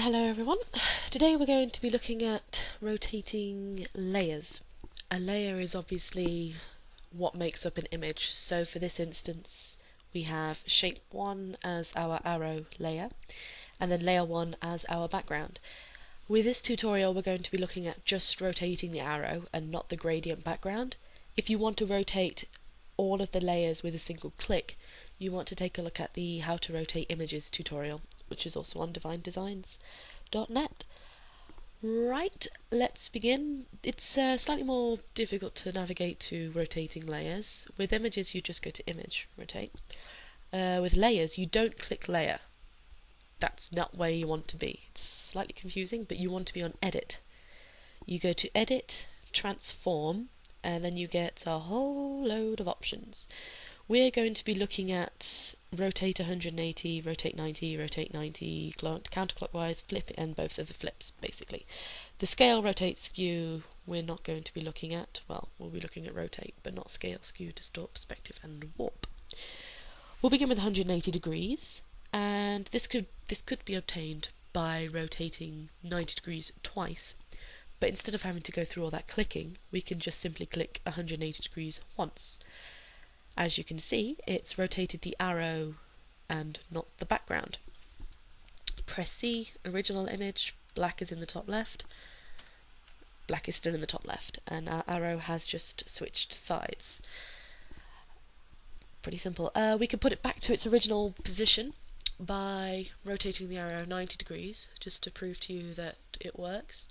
Hello everyone. Today we're going to be looking at rotating layers. A layer is obviously what makes up an image. So for this instance we have shape 1 as our arrow layer and then layer 1 as our background. With this tutorial we're going to be looking at just rotating the arrow and not the gradient background. If you want to rotate all of the layers with a single click, you want to take a look at the How to Rotate Images tutorial, which is also on divinedesigns.net. Right, let's begin. It's slightly more difficult to navigate to rotating layers. With images you just go to Image, Rotate. With layers you don't click Layer. That's not where you want to be. It's slightly confusing, but you want to be on Edit. You go to Edit, Transform, and then you get a whole load of options. We're going to be looking at rotate 180, rotate 90, rotate 90, counterclockwise, flip, and both of the flips, basically. The scale, rotate, skew, we're not going to be looking at. Well, we'll be looking at rotate, but not scale, skew, distort, perspective, and warp. We'll begin with 180 degrees, and this could be obtained by rotating 90 degrees twice. But instead of having to go through all that clicking, we can just simply click 180 degrees once. As you can see, it's rotated the arrow and not the background. Press C, original image, black is in the top left, black is still in the top left, and our arrow has just switched sides. Pretty simple. We can put it back to its original position by rotating the arrow 90 degrees, just to prove to you that it works.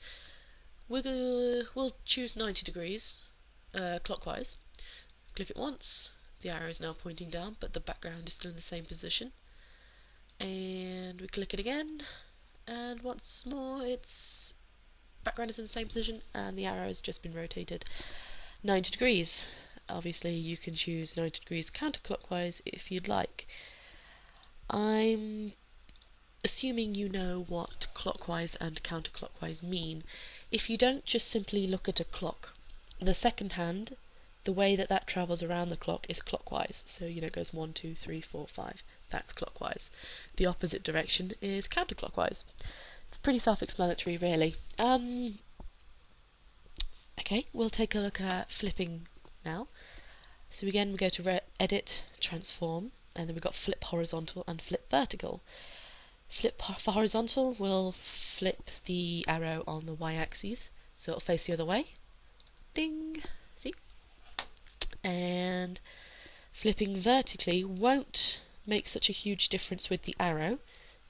We'll choose 90 degrees clockwise, click it once. The arrow is now pointing down, but the background is still in the same position. And we click it again, and once more its background is in the same position, and the arrow has just been rotated 90 degrees. Obviously you can choose 90 degrees counterclockwise if you'd like. I'm assuming you know what clockwise and counterclockwise mean. If you don't, just simply look at a clock. The second hand, the way that travels around the clock is clockwise. So, it goes 1, 2, 3, 4, 5. That's clockwise. The opposite direction is counterclockwise. It's pretty self-explanatory, really. Okay, we'll take a look at flipping now. So again, we go to Edit, Transform, and then we've got Flip Horizontal and Flip Vertical. Flip horizontal will flip the arrow on the y-axis, so it'll face the other way. Ding! See? And flipping vertically won't make such a huge difference with the arrow.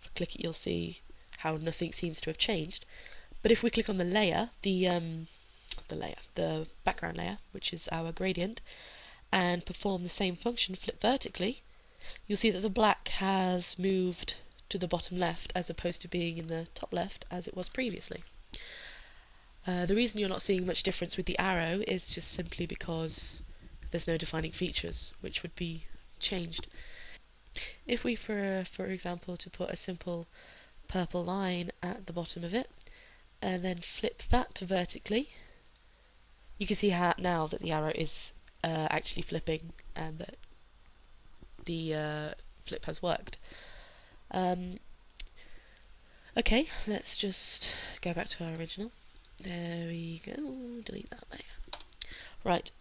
If you click it, you'll see how nothing seems to have changed. But if we click on the layer, the background layer, which is our gradient, and perform the same function, flip vertically, you'll see that the black has moved to the bottom left as opposed to being in the top left as it was previously. The reason you're not seeing much difference with the arrow is just simply because there's no defining features which would be changed. If we, for example, to put a simple purple line at the bottom of it and then flip that vertically, you can see how now that the arrow is actually flipping and that the flip has worked. Okay, let's just go back to our original. There we go, delete that layer. Right,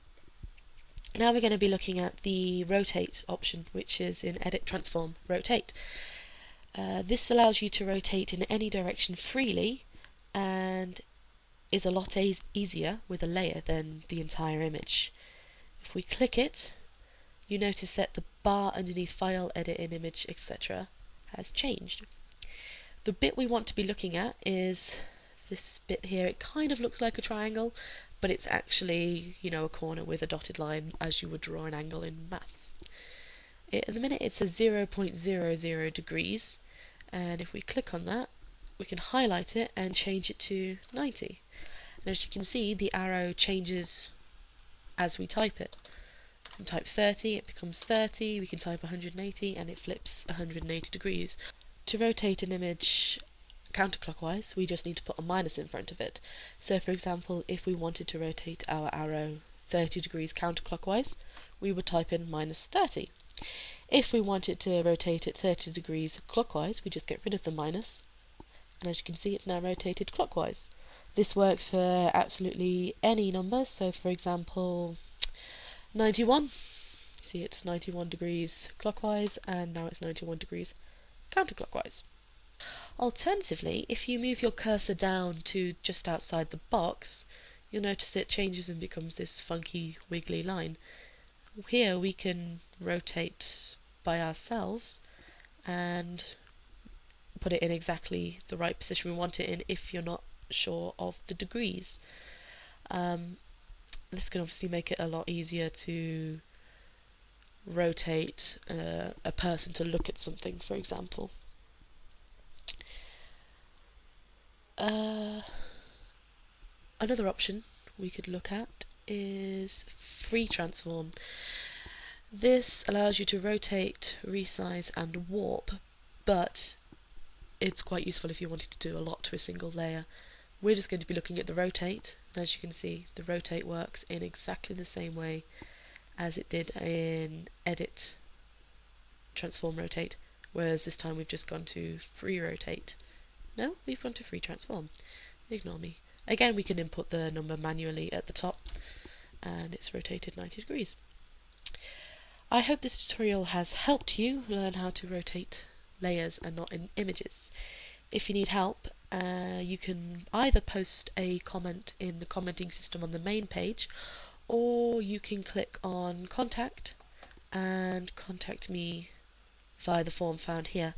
now we're going to be looking at the rotate option, which is in Edit, Transform, Rotate. This allows you to rotate in any direction freely and is a lot easier with a layer than the entire image. If we click it, you notice that the bar underneath File, Edit in Image, etc. has changed. The bit we want to be looking at is this bit here. It kind of looks like a triangle, but it's actually, a corner with a dotted line as you would draw an angle in maths. At the minute it's a 0.00 degrees, and if we click on that, we can highlight it and change it to 90. And as you can see, the arrow changes as we type it. We can type 30, it becomes 30, we can type 180 and it flips 180 degrees. To rotate an image counterclockwise, we just need to put a minus in front of it. So for example, if we wanted to rotate our arrow 30 degrees counterclockwise, we would type in minus 30. If we wanted to rotate it 30 degrees clockwise, we just get rid of the minus and as you can see it's now rotated clockwise. This works for absolutely any number, so for example 91, see it's 91 degrees clockwise and now it's 91 degrees counterclockwise. Alternatively, if you move your cursor down to just outside the box, you'll notice it changes and becomes this funky wiggly line. Here we can rotate by ourselves and put it in exactly the right position we want it in if you're not sure of the degrees. This can obviously make it a lot easier to rotate a person to look at something, for example. Another option we could look at is free transform. This allows you to rotate, resize and warp, but it's quite useful if you wanted to do a lot to a single layer. We're just going to be looking at the rotate, and as you can see the rotate works in exactly the same way as it did in edit, transform, rotate, whereas this time we've just gone to free rotate. No, we've gone to free transform. Ignore me. Again, we can input the number manually at the top, and it's rotated 90 degrees. I hope this tutorial has helped you learn how to rotate layers and not in images. If you need help, you can either post a comment in the commenting system on the main page, or you can click on contact and contact me via the form found here.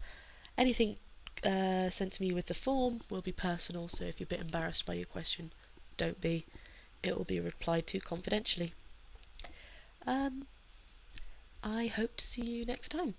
Anything sent to me with the form will be personal, so if you're a bit embarrassed by your question, don't be. It will be replied to confidentially. I hope to see you next time.